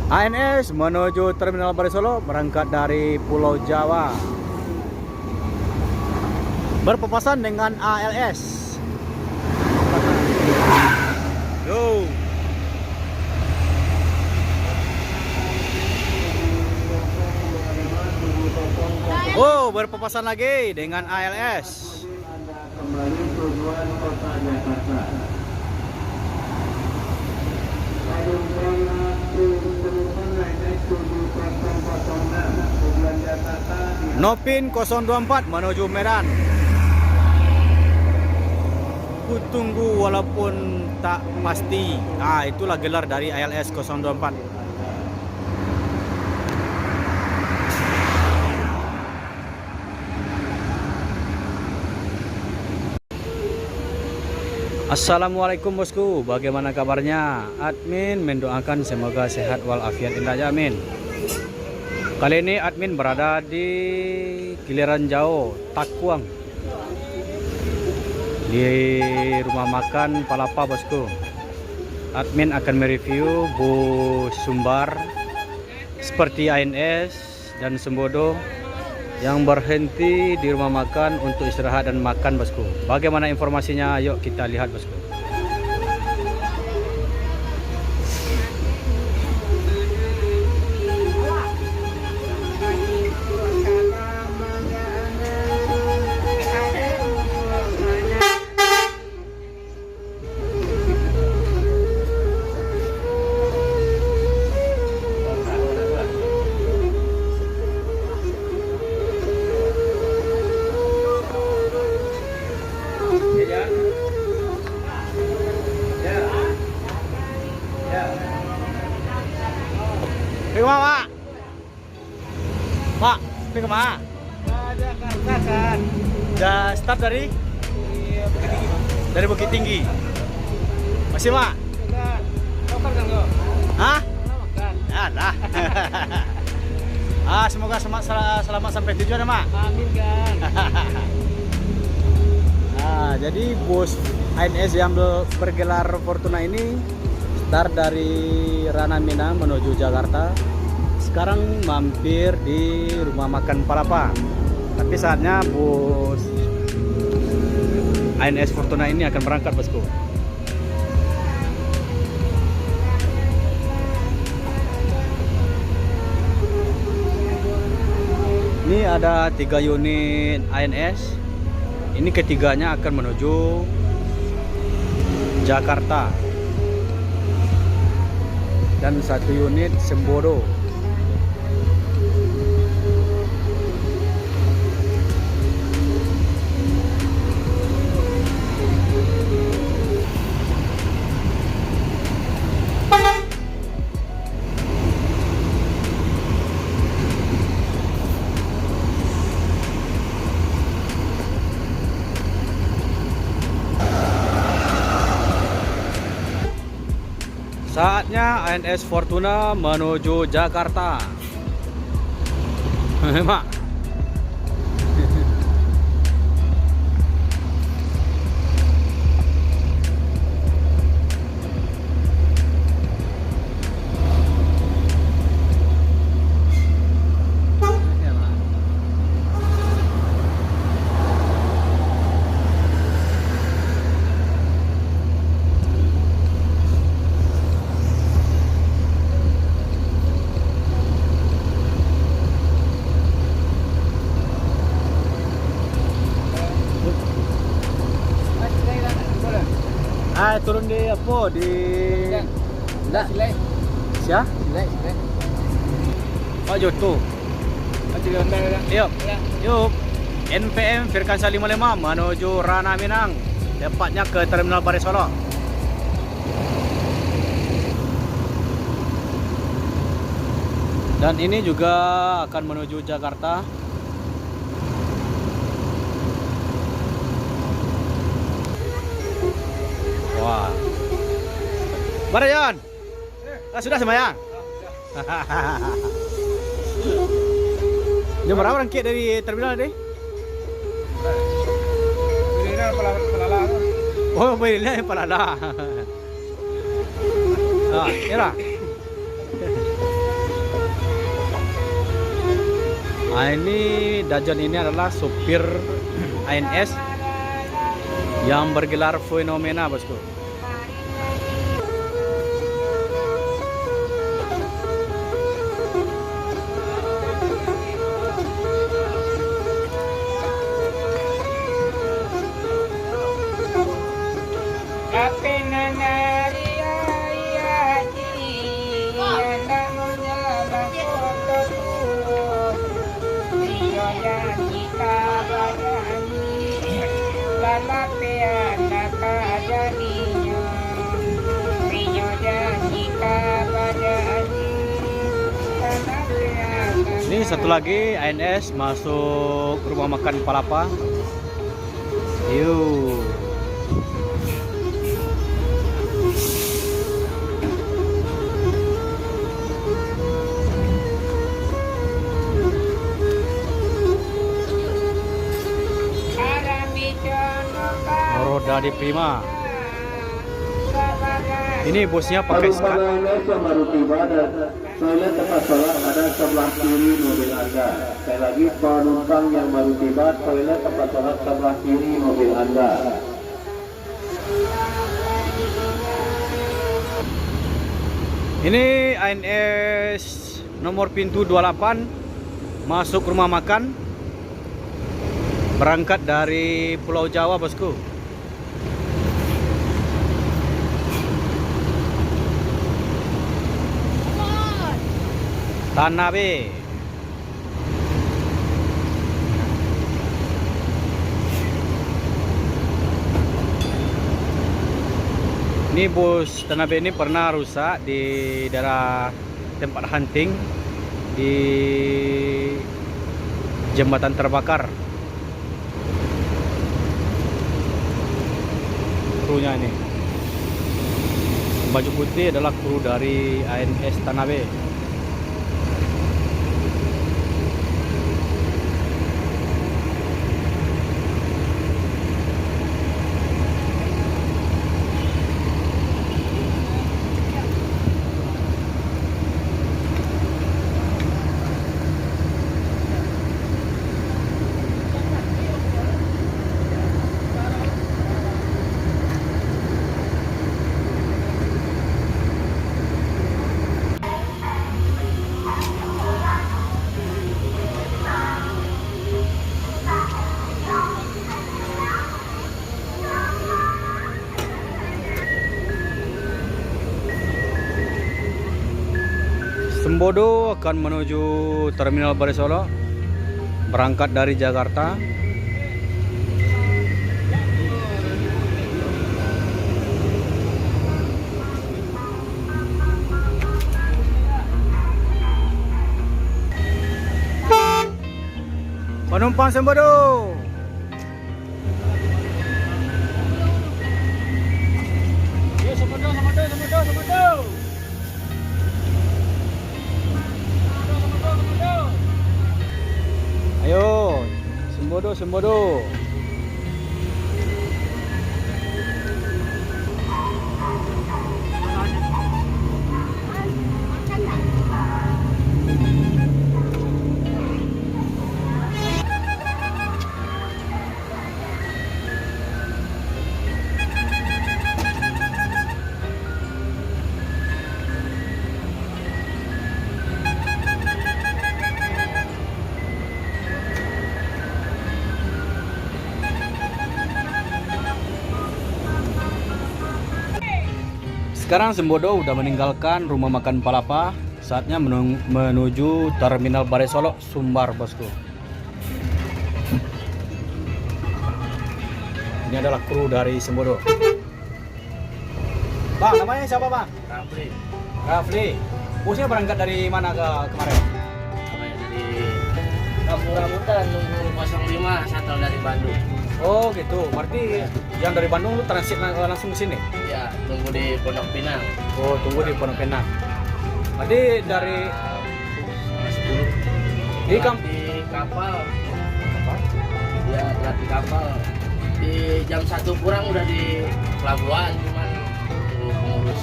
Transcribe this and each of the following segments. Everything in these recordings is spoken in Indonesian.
ANS menuju Terminal Bari Solo berangkat dari Pulau Jawa. Berpapasan dengan ALS. Yo. Oh, berpapasan lagi dengan ALS. Kembali tujuan kota Jakarta. Nopin 024 menuju Medan. Ku tunggu walaupun tak pasti. Itulah gelar dari ALS 024. Assalamualaikum bosku, bagaimana kabarnya? Admin mendoakan semoga sehat walafiat indah, amin. Kali ini admin berada di Kiliran Jauh, Takwang, di rumah makan Palapa bosku. Admin akan mereview bus Sumbar seperti ANS dan Sembodo yang berhenti di rumah makan untuk istirahat dan makan bosku. Bagaimana informasinya? Yuk kita lihat bosku. Pergi kemana, Pak? Pak, pergi kemana? Jakarta kan. Udah start dari? Dari Bukit Tinggi. Masih, Pak? Makan kan lo? Hah? Makan. Alah. Semoga selamat sampai tujuan ya, Mak. Amin kan. Jadi bus ANS yang bergelar Fortuna ini start dari Rana Minang menuju Jakarta. Sekarang mampir di rumah makan Palapa. Tapi saatnya bus ANS Fortuna ini akan berangkat bosku. Ini ada 3 unit ANS. Ini ketiganya akan menuju Jakarta. Dan 1 unit Sembodo. Saatnya ANS Fortuna menuju Jakarta. Mak. Turun di apa? Di Enggak, silai. Siapa? Silai. Pak Joto. Yuk. Yuk. NPM Firkansa 55 menuju Rana Minang. Tepatnya ke Terminal Bari Solo. Dan ini juga akan menuju Jakarta. Wah. Barayan. Sudah semayang? Jam berapa rangkit dari terminal deh? Terminal Palala. Oh, belinya Palala. Ira. Nah, ini Dajon ini adalah supir ANS yang bergelar fenomena, bosku. Ini satu lagi ANS masuk rumah makan Palapa. Yuk. Roda di Prima. Ini bosnya pakai skat. Yang baru tiba dan toilet tempat sholat ada sebelah kiri mobil Anda. Sekali lagi, penumpang yang baru tiba, toilet tempat sholat sebelah kiri mobil Anda. Ini ANS nomor pintu 28 masuk rumah makan, berangkat dari Pulau Jawa, bosku. Tanah B. Ini bus Tanah B ini pernah rusak di daerah tempat hunting di jembatan terbakar. Krunya ini baju putih adalah kru dari ANS Tanah B. Sembodo akan menuju Terminal Barisolo, berangkat dari Jakarta. Penumpang Sembodo. Sembodo. Ayo, Sembodo. Sekarang Sembodo udah meninggalkan rumah makan Palapa, saatnya menuju Terminal Barisolo, Sumbar, bosku. Ini adalah kru dari Sembodo. Bang, namanya siapa, Bang? Rafli. Bosnya berangkat dari mana kemarin? Dari Kampung Rambutan, nunggu 05 shuttle dari Bandung. Oh gitu, berarti yang dari Bandung lu transit langsung ke sini? Ya, tunggu di Pondok Pinang. Oh, tunggu di Pondok Pinang. Berarti dari 10 di kapal. Ya, telat di kapal. Di jam 1 kurang udah di pelabuhan, cuman tunggu pengurus.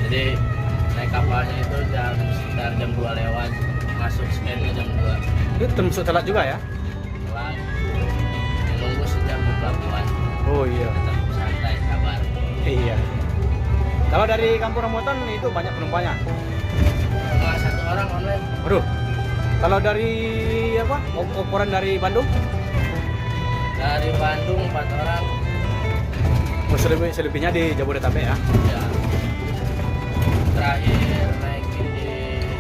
Jadi naik kapalnya itu sekitar jam 2 lewat. masuk scan-nya jam 2. Itu termasuk telat juga ya? Telat. Menunggu sejam di pelabuhan. Oh iya. Tetap santai, sabar. Iya. Kalau dari Kampung Rambutan itu banyak penumpangnya. Cuma 1 orang online. Waduh. Kalau dari apa? Ukuran dari Bandung? Dari Bandung 4 orang. Oh, selebihnya di Jabodetabek ya? Ya. Terakhir naikin di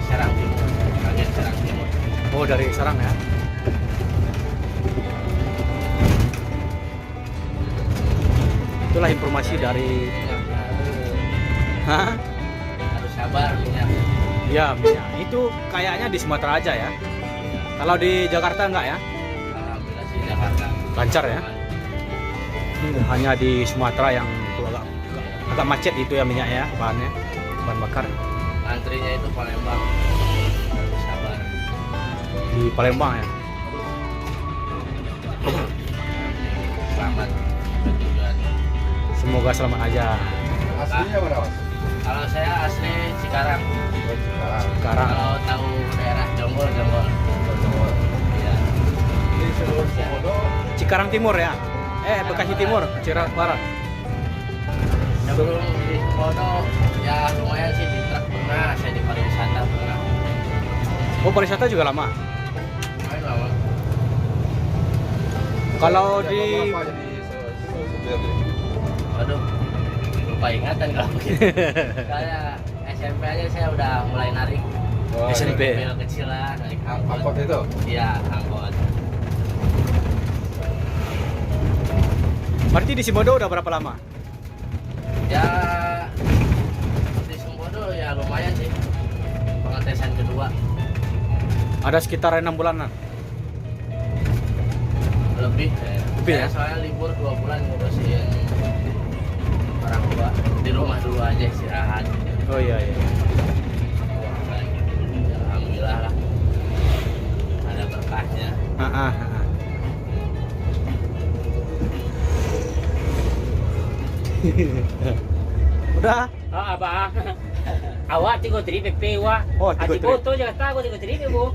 Serang Timur. Agen Serang Timur. Oh, dari Serang ya? Itulah informasi dari. Hah? Harus sabar minyak. Ya, minyak. Itu kayaknya di Sumatera aja ya. Kalau di Jakarta enggak ya? Alhamdulillah sih Jakarta. Lancar ya? Hanya di Sumatera yang itu agak macet itu ya minyaknya, bahannya, bahan bakar. Antrinya itu Palembang. Harus sabar. Di Palembang ya. Selamat bertujuan. Semoga selamat aja. Aslinya mana mas? Kalau saya asli Cikarang. Sekarang Kalau tahu daerah Jonggol, Jonggol. Iya. Di seluruh Komodo. Cikarang Timur ya? Bekasi Timur, Cikarang Barat. Sebelum di Komodo, ya lumayan sih di truk pernah, saya di pariwisata pernah. Oh, pariwisata juga lama. Main lama. Kalau di Berapa jadi supir ini? Waduh, lupa ingatan kalau begitu. Saya SMP aja saya udah mulai narik. Oh, SMP. Mobil kecil lah, narik angkot. Angkot itu? Iya, angkot. berarti di Simodo udah berapa lama? Ya di Sumbodo ya lumayan sih. Pengetesan kedua Ada sekitar 6 bulanan. lebih. Lebih ya? Saya soalnya libur 2 bulan ngurusin orang tua. Di rumah dulu aja istirahat. Oh iya iya. Ya, alhamdulillah lah. Ada berkahnya. Ah. Udah. Oh, apa? Awak tigo trip PP wa. Oh, tigo Ati trip. foto jaga tago tigo trip bu.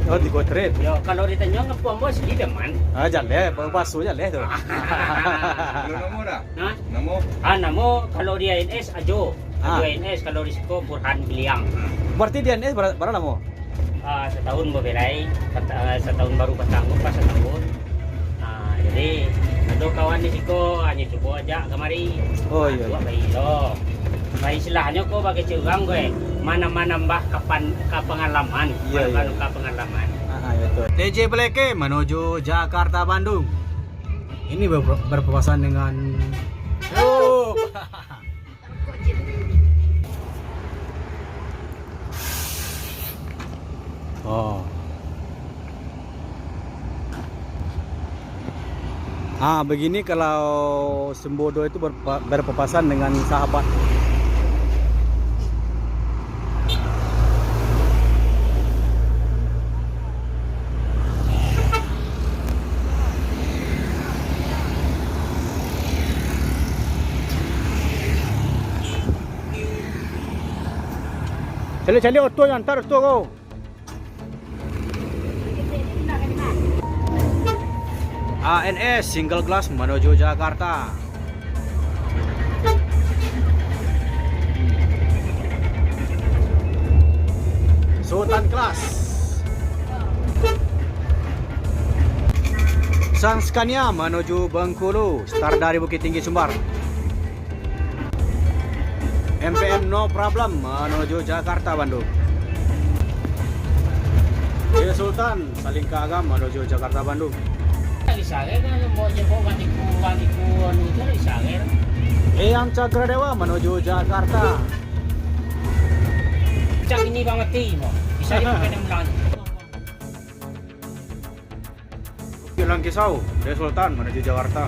Oh, di Gotret. Yo kalau ditanya ngepuang bos di man. Ah, jalan pasu jalan tuh. Belum nemu dah? Nah, Nemu? namo kalau di INS ajo. Ah. Ajo INS kalau di Siko Burhan Biliang. Berarti di NS berapa lama? Setahun beberai, setahun baru bertanggung pas setahun. Nah, jadi ada kawan di Siko hanya coba aja kemari. Oh iya. Dua bayi lo. Bayi istilahnya kok pakai curang gue. Mana-mana mbah kapan ke pengalaman. Iya, Mana-mana iya. ke pengalaman. Betul. TJ Bleke menuju Jakarta Bandung. Ini berpapasan dengan Oh. Begini kalau Sembodo itu berpapasan dengan sahabat. Cali auto yang antar auto kau. ANS single glass menuju Jakarta. Sultan Class. Sang Scania menuju Bengkulu, start dari Bukit Tinggi Sumbar. MPM No Problem menuju Jakarta Bandung. Jaya Sultan Salingka Agam menuju Jakarta Bandung. Isager kan mau jebok gantiku anu itu isager. Eyang Cakradewa menuju Jakarta. Cak ini banget mo. Bisa dipakai dengan lang. Bilang Kisau, Jaya Sultan menuju Jakarta.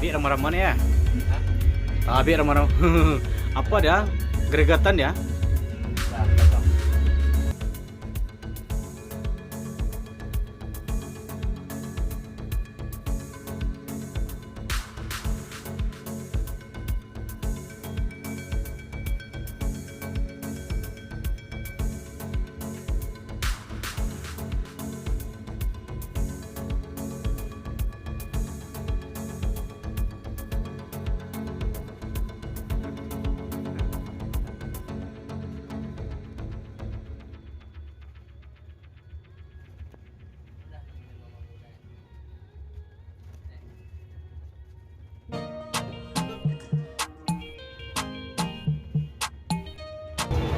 Abi ramah-ramah nih ya. Hah? Abi ramah-ramah. Apa dia? Geregatan ya? Nah, cocok.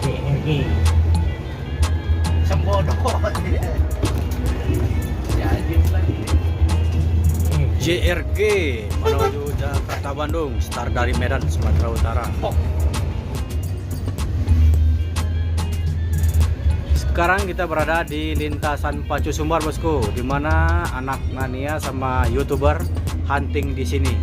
JRG. Sembodo. Jadi lagi. JRG menuju Jakarta Bandung, start dari Medan, Sumatera Utara. Sekarang kita berada di lintasan Pacu Sumbar, bosku, di mana anak mania sama YouTuber hunting di sini.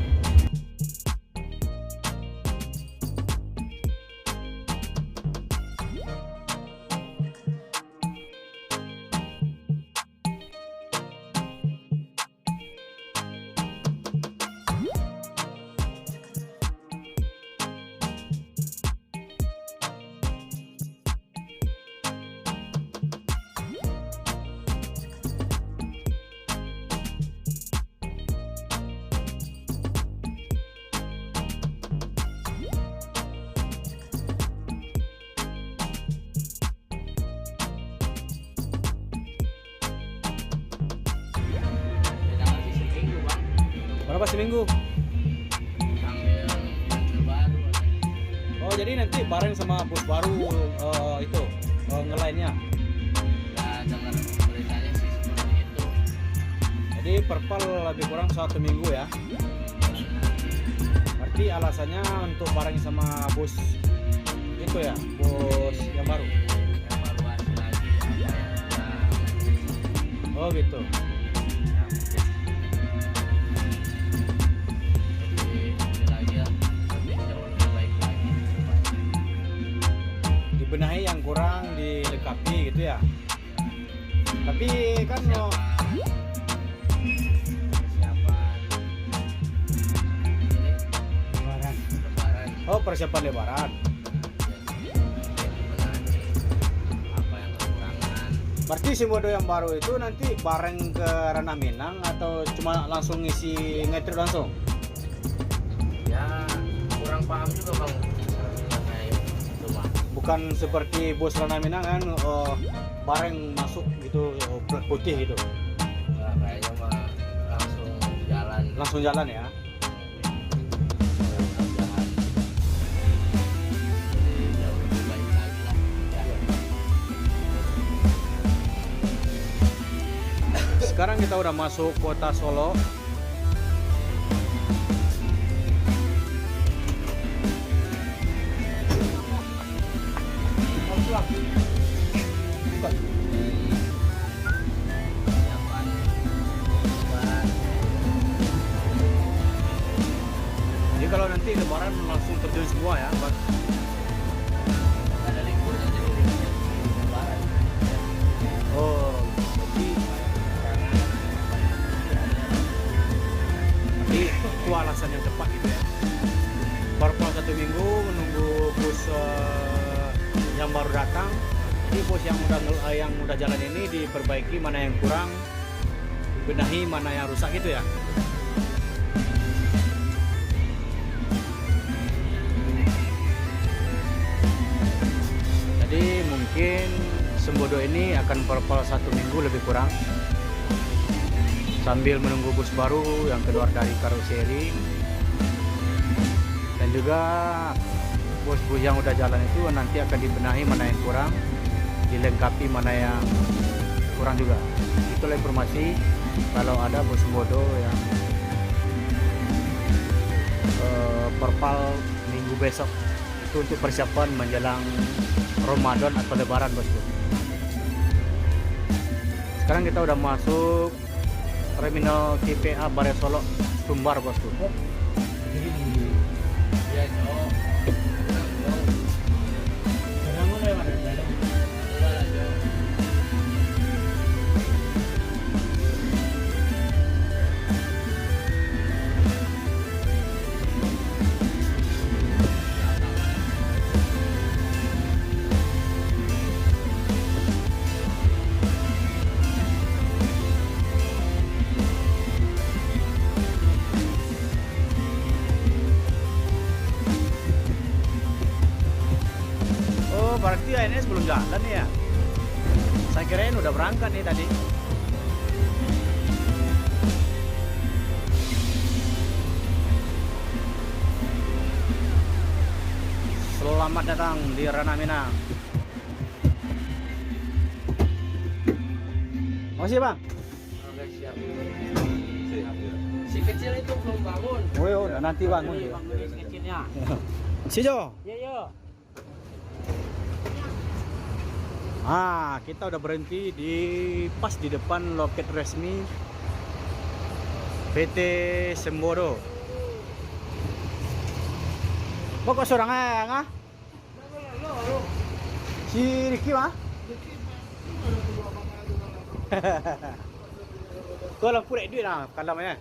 Berapa seminggu? Sambil baru. Oh, jadi nanti bareng sama bus baru itu ngelainnya. Ya dengar beritanya sih seperti itu. Jadi perpal lebih kurang 1 minggu ya. Berarti alasannya untuk bareng sama bus itu ya, bus yang baru. Evaluasi lagi apa yang udah Oh gitu. lebih lagi lah, lebih jauh lebih baik lagi. Dibenahi yang kurang, dilengkapi gitu ya. Tapi kan Persiapan ini Lebaran. lebaran. oh persiapan lebaran. Apa yang kekurangan? Berarti si Modo yang baru itu nanti bareng ke Ranah Minang atau cuma langsung ngisi ngetrip langsung? Ya kurang paham juga bang. Kayak itu mah. Bukan seperti bus Ranah Minang kan bareng masuk gitu, plat putih gitu. Nggak, kayaknya mah langsung jalan. Langsung jalan ya. Mudah-mudahan jadi jauh lebih baik lagi lah. Ya. Sekarang kita udah masuk kota Solo. Persiapan lebaran. Jadi kalau nanti lebaran langsung terjun semua ya, Bang. Ada liburnya jadi liburnya lebaran. Oh, jadi itu alasan yang tepat gitu ya. Baru 1 minggu menunggu bus yang baru datang. Jadi bus yang udah jalan ini diperbaiki, mana yang kurang, dibenahi, mana yang rusak gitu ya. Jadi mungkin Sembodo ini akan perpal 1 minggu lebih kurang, sambil menunggu bus baru yang keluar dari karoseri, dan juga bus-bus yang udah jalan itu nanti akan dibenahi, mana yang kurang, dilengkapi, mana yang kurang juga. Itulah informasi kalau ada bus Sembodo yang perpal minggu besok, itu untuk persiapan menjelang Ramadan atau Lebaran, bosku. Sekarang kita udah masuk terminal TPA Bare Solo Sumbar, bosku. jalan nih ya. Saya kirain udah berangkat nih tadi. Selamat datang di Ranah Minang. Makasih bang. Oke, siap. Siap ya. Si kecil itu belum bangun. Oh, udah nanti bangun dia. Bangun si kecilnya. Sijo. Iya, iya. Kita udah berhenti pas di depan loket resmi PT Sembodo. Kok sorangan ah? Si Riki mah? Kau lah pura duit lah, kalau namanya.